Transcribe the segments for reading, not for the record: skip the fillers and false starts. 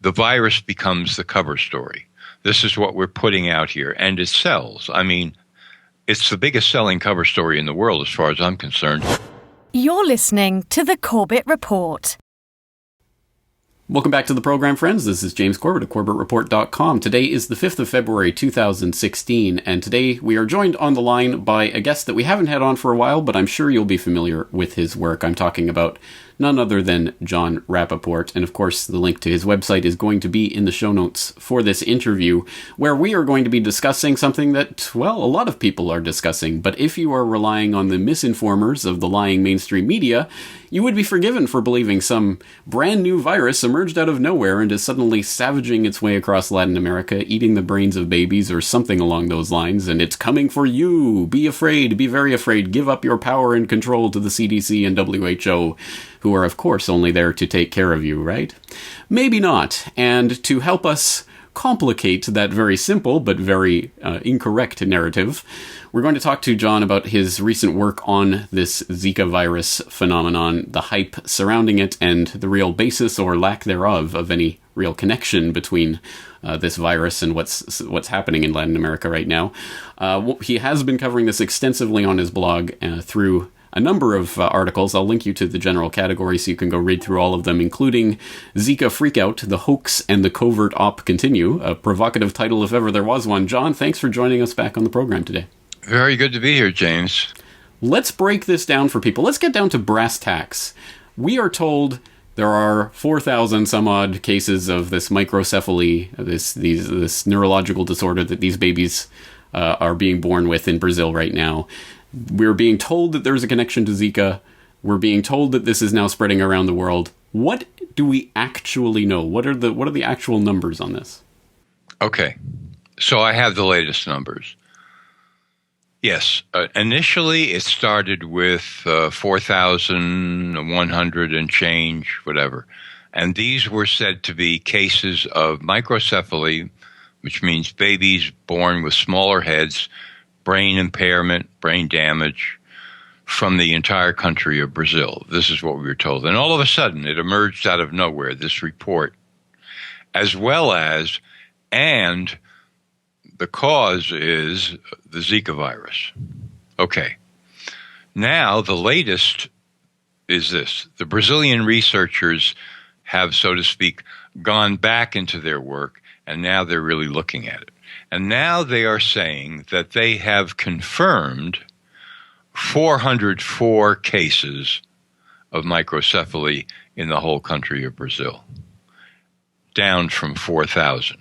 the virus becomes the cover story. This is what we're putting out here, and it sells. I mean, it's the biggest selling cover story in the world as far as I'm concerned. You're listening to the Corbett Report. Welcome back to the program, friends. This is James Corbett of CorbettReport.com. Today is the 5th of February, 2016, and today we are joined on the line by a guest that we haven't had on for a while, but I'm sure you'll be familiar with his work. I'm talking about none other than Jon Rappaport, and of course the link to his website is going to be in the show notes for this interview, where we are going to be discussing something that, well, a lot of people are discussing, but if you are relying on the misinformers of the lying mainstream media, you would be forgiven for believing some brand new virus emerged out of nowhere and is suddenly savaging its way across Latin America, eating the brains of babies or something along those lines, and it's coming for you. Be afraid, be very afraid, give up your power and control to the CDC and WHO, who are, of course, only there to take care of you, right? Maybe not. And to help us complicate that very simple but very incorrect narrative, we're going to talk to Jon about his recent work on this Zika virus phenomenon, the hype surrounding it, and the real basis or lack thereof of any real connection between this virus and what's happening in Latin America right now. He has been covering this extensively on his blog through a number of articles. I'll link you to the general category so you can go read through all of them, including Zika Freakout, the Hoax and the Covert Op Continue, a provocative title if ever there was one. Jon, thanks for joining us back on the program today. Very good to be here, James. Let's break this down for people. Let's get down to brass tacks. We are told there are 4,000 some odd cases of this microcephaly, this neurological disorder that these babies are being born with in Brazil right now. We're being told that there's a connection to Zika. We're being told that this is now spreading around the world. What do we actually know? What are the actual numbers on this? Okay, so I have the latest numbers. Yes, initially it started with 4,100 and change, whatever. And these were said to be cases of microcephaly, which means babies born with smaller heads, brain impairment, brain damage from the entire country of Brazil. This is what we were told. And all of a sudden, it emerged out of nowhere, this report, as well as, and the cause is the Zika virus. Okay. Now, the latest is this. The Brazilian researchers have, so to speak, gone back into their work, and now they're really looking at it. And now they are saying that they have confirmed 404 cases of microcephaly in the whole country of Brazil, down from 4,000.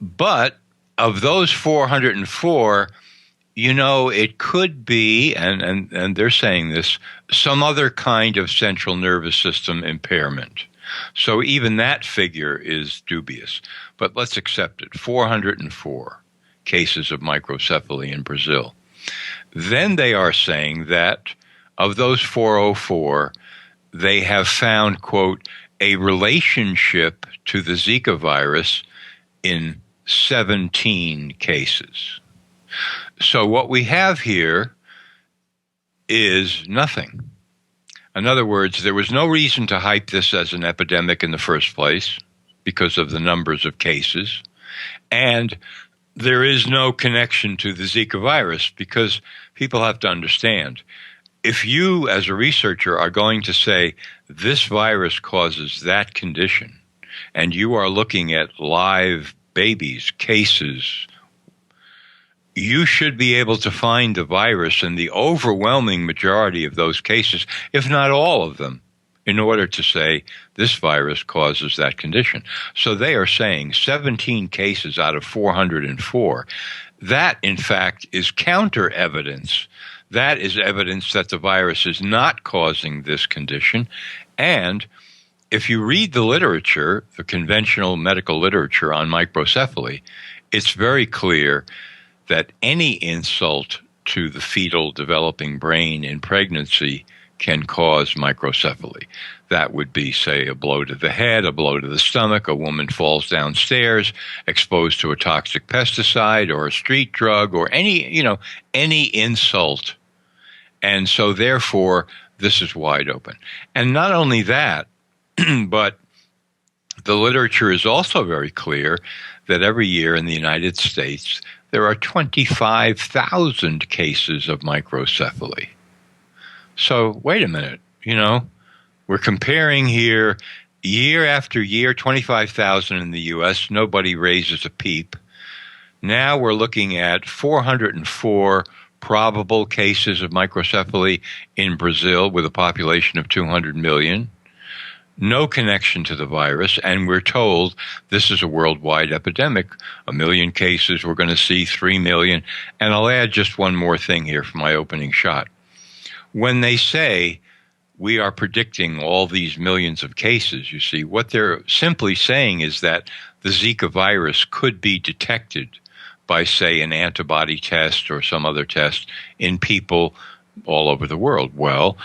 But of those 404, it could be, and they're saying this, some other kind of central nervous system impairment. So even that figure is dubious. But let's accept it. 404 cases of microcephaly in Brazil. Then they are saying that of those 404, they have found, quote, a relationship to the Zika virus in 17 cases. So what we have here is nothing. In other words, there was no reason to hype this as an epidemic in the first place because of the numbers of cases. And there is no connection to the Zika virus because people have to understand, if you as a researcher are going to say this virus causes that condition, and you are looking at live babies, cases, you should be able to find the virus in the overwhelming majority of those cases, if not all of them, in order to say this virus causes that condition. So they are saying 17 cases out of 404. That, in fact, is counter evidence. That is evidence that the virus is not causing this condition. And if you read the literature, the conventional medical literature on microcephaly, it's very clear that any insult to the fetal developing brain in pregnancy can cause microcephaly. That would be, say, a blow to the head, a blow to the stomach, a woman falls downstairs, exposed to a toxic pesticide or a street drug or any insult. And so therefore, this is wide open. And not only that, but the literature is also very clear that every year in the United States, there are 25,000 cases of microcephaly. So wait a minute, we're comparing here year after year, 25,000 in the U.S., nobody raises a peep. Now we're looking at 404 probable cases of microcephaly in Brazil with a population of 200 million. No connection to the virus, and we're told this is a worldwide epidemic. 1 million cases, we're going to see 3 million. And I'll add just one more thing here for my opening shot. When they say we are predicting all these millions of cases, you see, what they're simply saying is that the Zika virus could be detected by, say, an antibody test or some other test in people all over the world. Well,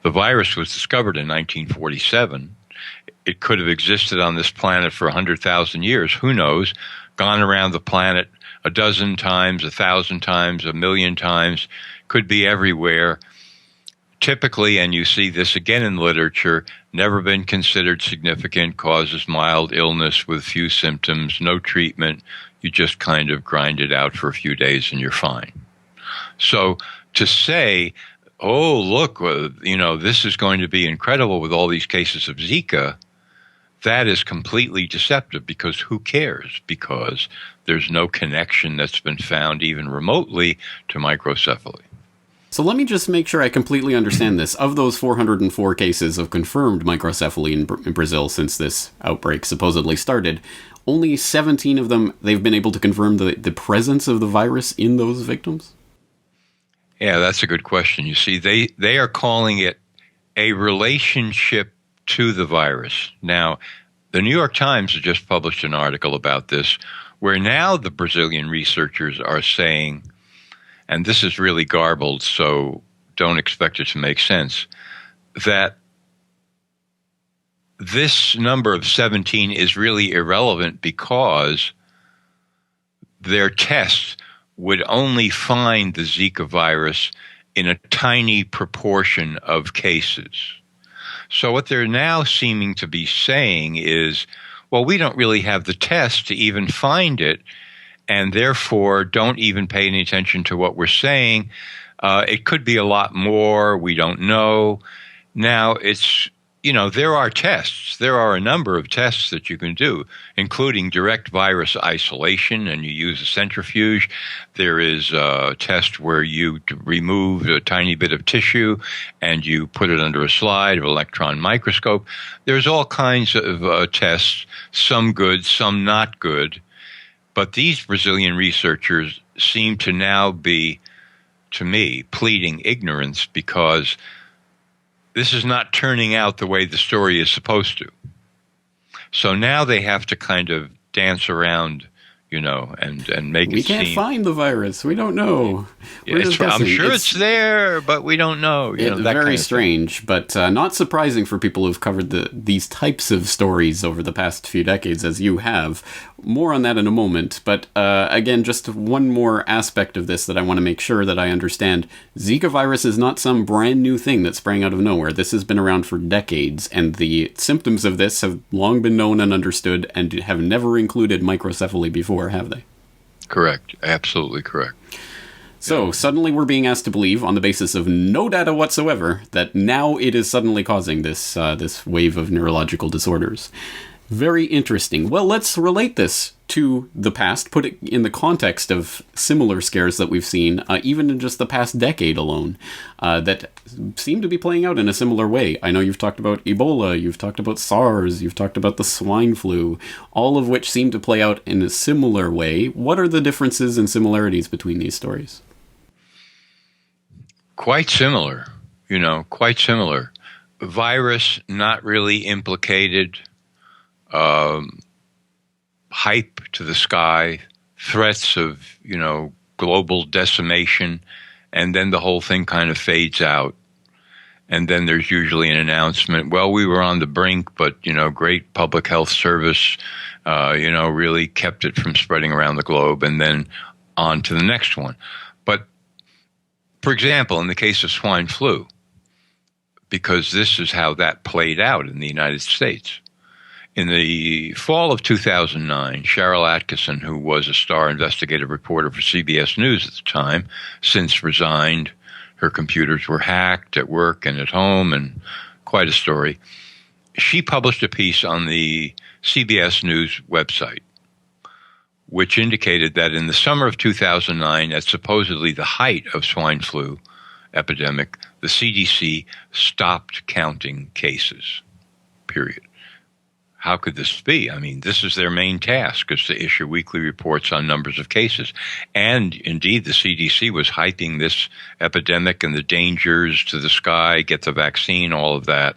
the virus was discovered in 1947. It could have existed on this planet for 100,000 years. Who knows? Gone around the planet a dozen times, 1,000 times, 1 million times. Could be everywhere. Typically, and you see this again in literature, never been considered significant, causes mild illness with few symptoms, no treatment. You just kind of grind it out for a few days and you're fine. So to say, oh, look, this is going to be incredible with all these cases of Zika, that is completely deceptive, because who cares? Because there's no connection that's been found even remotely to microcephaly. So let me just make sure I completely understand this. Of those 404 cases of confirmed microcephaly in Brazil since this outbreak supposedly started, only 17 of them, they've been able to confirm the presence of the virus in those victims? Yeah, that's a good question. You see, they are calling it a relationship to the virus. Now, the New York Times has just published an article about this, where now the Brazilian researchers are saying, and this is really garbled, so don't expect it to make sense, that this number of 17 is really irrelevant because their tests would only find the Zika virus in a tiny proportion of cases. So what they're now seeming to be saying is, well, we don't really have the test to even find it, and therefore don't even pay any attention to what we're saying. It could be a lot more. We don't know. Now, there are tests. There are a number of tests that you can do, including direct virus isolation, and you use a centrifuge. There is a test where you remove a tiny bit of tissue and you put it under a slide of electron microscope. There's all kinds of tests, some good, some not good. But these Brazilian researchers seem to now be, to me, pleading ignorance, because this is not turning out the way the story is supposed to. So now they have to kind of dance around, and make it seem... We can't find the virus. We don't know. I'm sure it's there, but we don't know. It's very strange, but not surprising for people who've covered these types of stories over the past few decades, as you have. More on that in a moment, but again, just one more aspect of this that I want to make sure that I understand. Zika virus is not some brand new thing that sprang out of nowhere. This has been around for decades, and the symptoms of this have long been known and understood, and have never included microcephaly before, have they? Correct. Absolutely correct. So suddenly we're being asked to believe, on the basis of no data whatsoever, that now it is suddenly causing this wave of neurological disorders. Very interesting. Well, let's relate this to the past, put it in the context of similar scares that we've seen, even in just the past decade alone, that seem to be playing out in a similar way. I know you've talked about Ebola, you've talked about SARS, you've talked about the swine flu, all of which seem to play out in a similar way. What are the differences and similarities between these stories? Quite similar, quite similar. Virus not really implicated. Hype to the sky, threats of, global decimation, and then the whole thing kind of fades out. And then there's usually an announcement, well, we were on the brink, but, great public health service, really kept it from spreading around the globe, and then on to the next one. But, for example, in the case of swine flu, because this is how that played out in the United States. In the fall of 2009, Cheryl Atkinson, who was a star investigative reporter for CBS News at the time, since resigned. Her computers were hacked at work and at home, and quite a story. She published a piece on the CBS News website, which indicated that in the summer of 2009, at supposedly the height of swine flu epidemic, the CDC stopped counting cases, period. How could this be? I mean, this is their main task, is to issue weekly reports on numbers of cases. And indeed, the CDC was hyping this epidemic and the dangers to the sky, get the vaccine, all of that.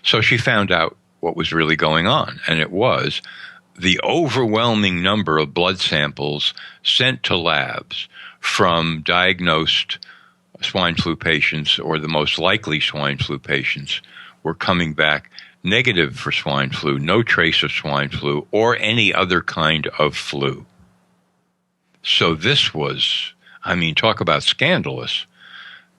So she found out what was really going on, and it was the overwhelming number of blood samples sent to labs from diagnosed swine flu patients, or the most likely swine flu patients, were coming back negative for swine flu, no trace of swine flu or any other kind of flu. So this was, I mean, talk about scandalous.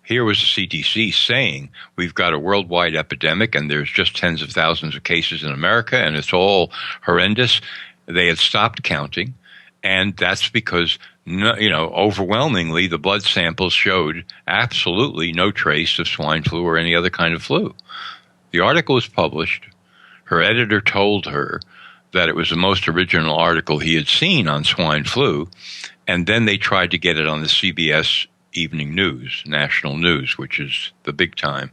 Here was the CDC saying we've got a worldwide epidemic and there's just tens of thousands of cases in America and it's all horrendous. They had stopped counting, and that's because, overwhelmingly the blood samples showed absolutely no trace of swine flu or any other kind of flu. The article was published. Her editor told her that it was the most original article he had seen on swine flu, and then they tried to get it on the CBS Evening News, national news, which is the big time,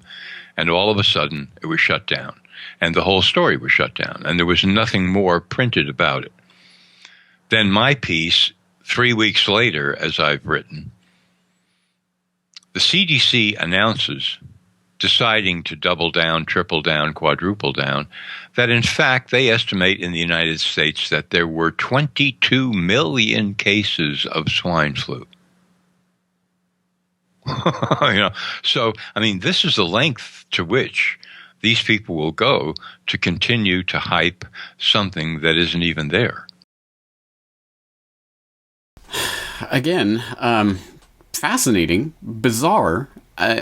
and all of a sudden it was shut down, and the whole story was shut down, and there was nothing more printed about it. Then my piece, 3 weeks later, as I've written, the CDC announces, deciding to double down, triple down, quadruple down, that in fact they estimate in the United States that there were 22 million cases of swine flu. So, I mean, this is the length to which these people will go to continue to hype something that isn't even there. Again, fascinating, bizarre.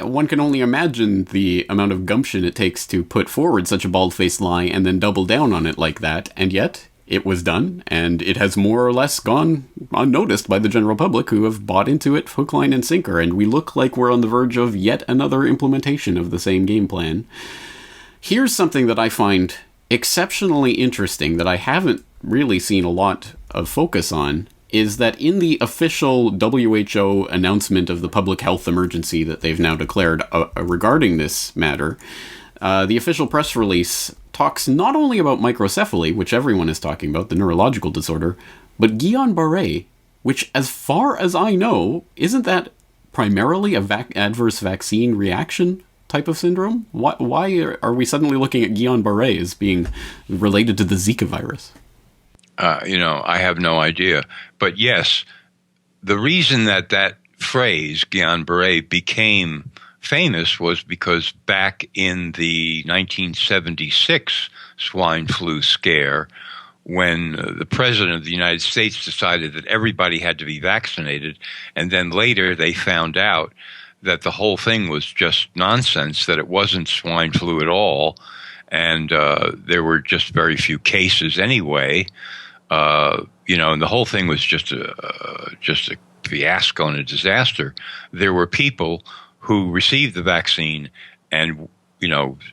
One can only imagine the amount of gumption it takes to put forward such a bald-faced lie and then double down on it like that, and yet it was done, and it has more or less gone unnoticed by the general public, who have bought into it hook, line, and sinker, and we look like we're on the verge of yet another implementation of the same game plan. Here's something that I find exceptionally interesting that I haven't really seen a lot of focus on, is that in the official WHO announcement of the public health emergency that they've now declared regarding this matter, the official press release talks not only about microcephaly, which everyone is talking about, the neurological disorder, but Guillain-Barré, which, as far as I know, isn't that primarily a adverse vaccine reaction type of syndrome? Why are we suddenly looking at Guillain-Barré as being related to the Zika virus? I have no idea. But yes, the reason that phrase, Guillain-Barré, became famous was because back in the 1976 swine flu scare, when the president of the United States decided that everybody had to be vaccinated, and then later they found out that the whole thing was just nonsense, that it wasn't swine flu at all, and there were just very few cases anyway. And the whole thing was just a fiasco and a disaster. There were people who received the vaccine and,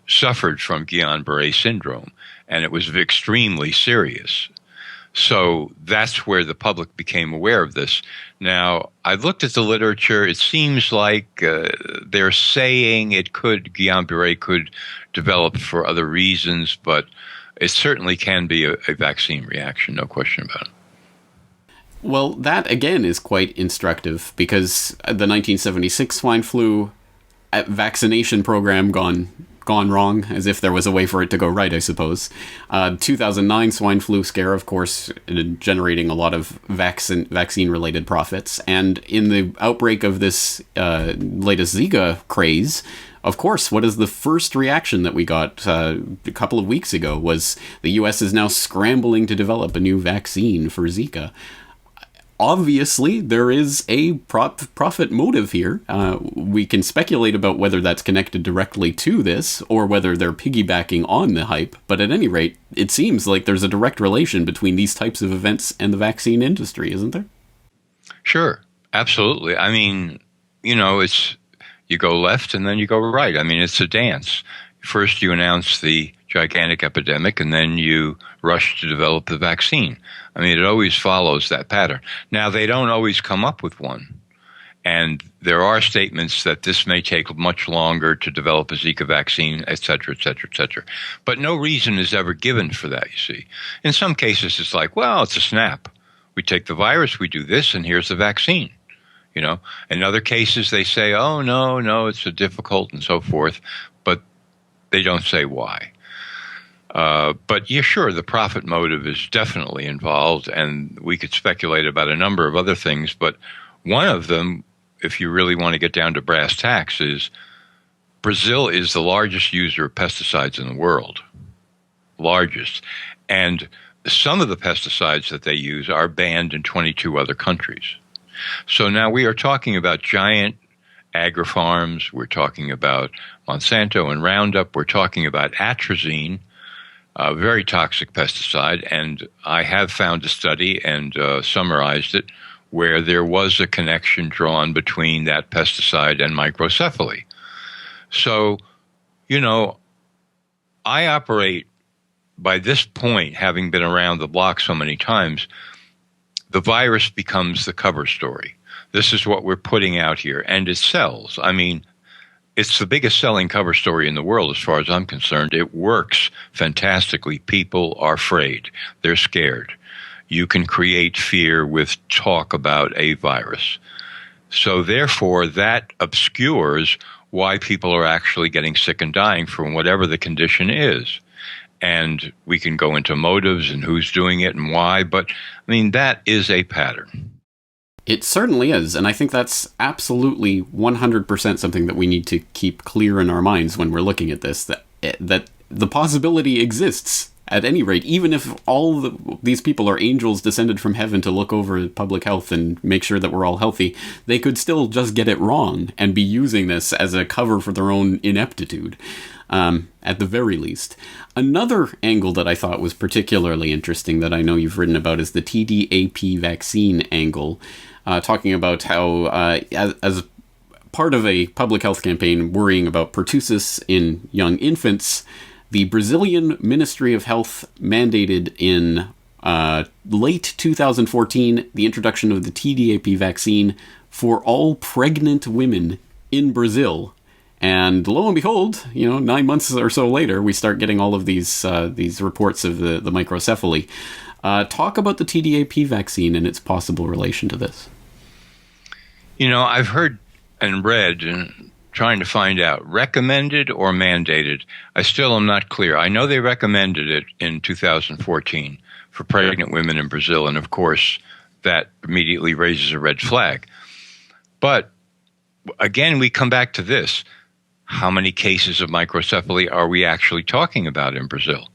suffered from Guillain-Barré syndrome, and it was extremely serious. So that's where the public became aware of this. Now, I looked at the literature. It seems like they're saying Guillain-Barré could develop for other reasons, but it certainly can be a vaccine reaction, no question about it. Well, that again is quite instructive, because the 1976 swine flu vaccination program gone wrong, as if there was a way for it to go right, I suppose. 2009 swine flu scare, of course, generating a lot of vaccine-related profits. And in the outbreak of this latest Zika craze, of course, what is the first reaction that we got a couple of weeks ago was the U.S. is now scrambling to develop a new vaccine for Zika. obviously there is a profit motive here. We can speculate about whether that's connected directly to this or whether they're piggybacking on the hype. But at any rate, it seems like there's a direct relation between these types of events and the vaccine industry, isn't there? Sure, absolutely. I mean, it's you go left and then you go right. I mean, it's a dance. First, you announce the gigantic epidemic, and then you rush to develop the vaccine. I mean, it always follows that pattern. Now, they don't always come up with one. And there are statements that this may take much longer to develop a Zika vaccine, et cetera, et cetera, et cetera. But no reason is ever given for that, you see. In some cases, it's like, well, it's a snap. We take the virus, we do this, and here's the vaccine. In other cases, they say, oh, no, it's a difficult and so forth. But they don't say why. But yeah, sure, the profit motive is definitely involved, and we could speculate about a number of other things, but one of them, if you really want to get down to brass tacks, is Brazil is the largest user of pesticides in the world. Largest. And some of the pesticides that they use are banned in 22 other countries. So now we are talking about giant agri-farms, we're talking about Monsanto and Roundup, we're talking about atrazine, a very toxic pesticide, and I have found a study and summarized it where there was a connection drawn between that pesticide and microcephaly. So, I operate, by this point, having been around the block so many times, the virus becomes the cover story. This is what we're putting out here, and it sells. I mean, it's the biggest selling cover story in the world as far as I'm concerned. It works fantastically. People are afraid. They're scared. You can create fear with talk about a virus. So therefore, that obscures why people are actually getting sick and dying from whatever the condition is. And we can go into motives and who's doing it and why, but I mean, that is a pattern. It certainly is, and I think that's absolutely 100% something that we need to keep clear in our minds when we're looking at this, that the possibility exists, at any rate, even if these people are angels descended from heaven to look over public health and make sure that we're all healthy, they could still just get it wrong and be using this as a cover for their own ineptitude, at the very least. Another angle that I thought was particularly interesting that I know you've written about is the TDAP vaccine angle. Talking about how, as part of a public health campaign worrying about pertussis in young infants, the Brazilian Ministry of Health mandated in late 2014 the introduction of the TDAP vaccine for all pregnant women in Brazil. And lo and behold, 9 months or so later, we start getting all of these reports of the microcephaly. Talk about the TDAP vaccine and its possible relation to this. I've heard and read and trying to find out, recommended or mandated. I still am not clear. I know they recommended it in 2014 for pregnant women in Brazil, and of course, that immediately raises a red flag. But again, we come back to this. How many cases of microcephaly are we actually talking about in Brazil?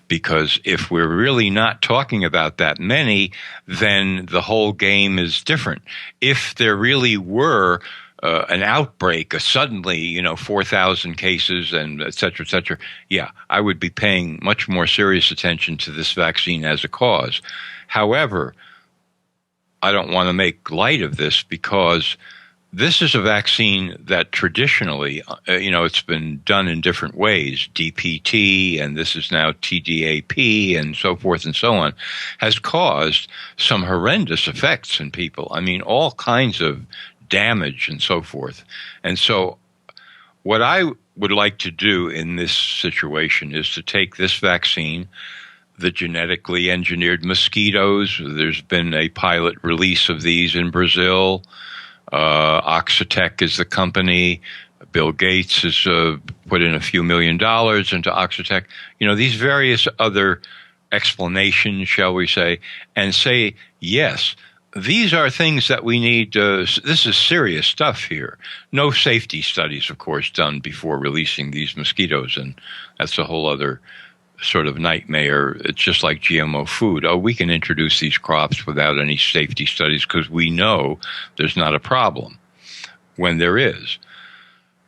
Because if we're really not talking about that many, then the whole game is different. If there really were an outbreak, suddenly, 4,000 cases and et cetera, yeah, I would be paying much more serious attention to this vaccine as a cause. However, I don't want to make light of this because this is a vaccine that traditionally, it's been done in different ways. DPT, and this is now TDAP, and so forth and so on, has caused some horrendous effects in people. I mean, all kinds of damage and so forth. And so what I would like to do in this situation is to take this vaccine, the genetically engineered mosquitoes. There's been a pilot release of these in Brazil. Oxitec is the company. Bill Gates has put in a few $1 million into Oxitec. These various other explanations, shall we say, and say, yes, these are things that we need. This is serious stuff here. No safety studies, of course, done before releasing these mosquitoes, and that's a whole other sort of nightmare. It's just like GMO food. Oh, we can introduce these crops without any safety studies because we know there's not a problem when there is.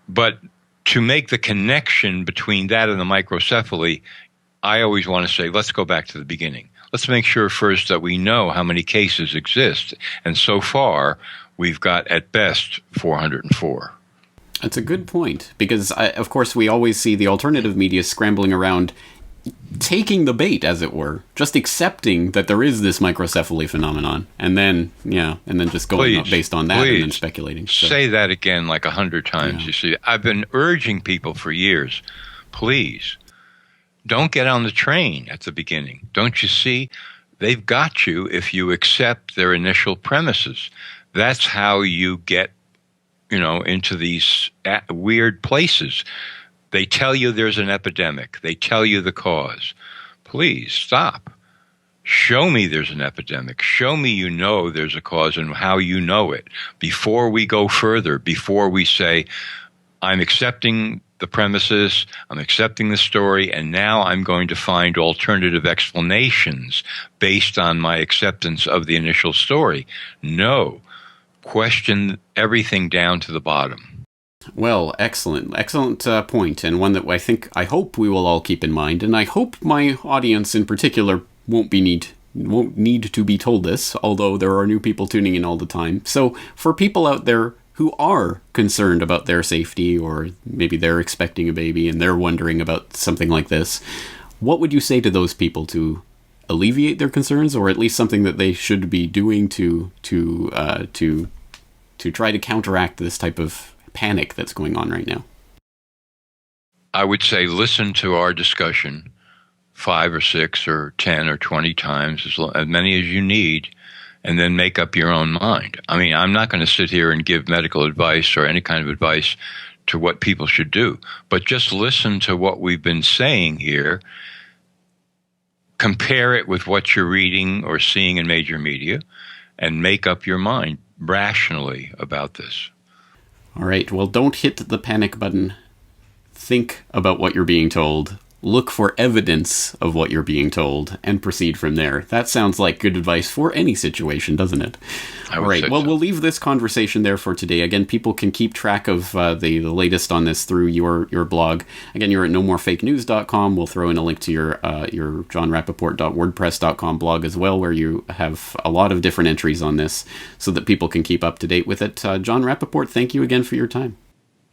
But to make the connection between that and the microcephaly, I always want to say, let's go back to the beginning. Let's make sure first that we know how many cases exist. And so far, we've got at best 404. That's a good point, because, of course, we always see the alternative media scrambling around, taking the bait, as it were, just accepting that there is this microcephaly phenomenon, and then just going based on that and then speculating. So, say that again like 100 times. Yeah. You see, I've been urging people for years, please, don't get on the train at the beginning. Don't you see? They've got you if you accept their initial premises. That's how you get into these weird places. They tell you there's an epidemic. They tell you the cause. Please stop. Show me there's an epidemic. Show me there's a cause and how you know it before we go further, before we say, I'm accepting the premises, I'm accepting the story, and now I'm going to find alternative explanations based on my acceptance of the initial story. No. Question everything down to the bottom. Well, excellent point, and one that I hope we will all keep in mind, and I hope my audience in particular won't need to be told this, although there are new people tuning in all the time. So, for people out there who are concerned about their safety, or maybe they're expecting a baby and they're wondering about something like this, what would you say to those people to alleviate their concerns, or at least something that they should be doing to try to counteract this type of panic that's going on right now? I would say listen to our discussion 5 or 6 or 10 or 20 times, as many as you need, and then make up your own mind. I mean, I'm not going to sit here and give medical advice or any kind of advice to what people should do, but just listen to what we've been saying here, compare it with what you're reading or seeing in major media, and make up your mind rationally about this. All right. Well, don't hit the panic button. Think about what you're being told. Look for evidence of what you're being told and proceed from there. That sounds like good advice for any situation, doesn't it? All right. Well, we'll leave this conversation there for today. Again, people can keep track of the latest on this through your blog. Again, you're at nomorefakenews.com. We'll throw in a link to your jonrappaport.wordpress.com blog as well, where you have a lot of different entries on this so that people can keep up to date with it. Jon Rappaport, thank you again for your time.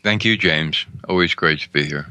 Thank you, James. Always great to be here.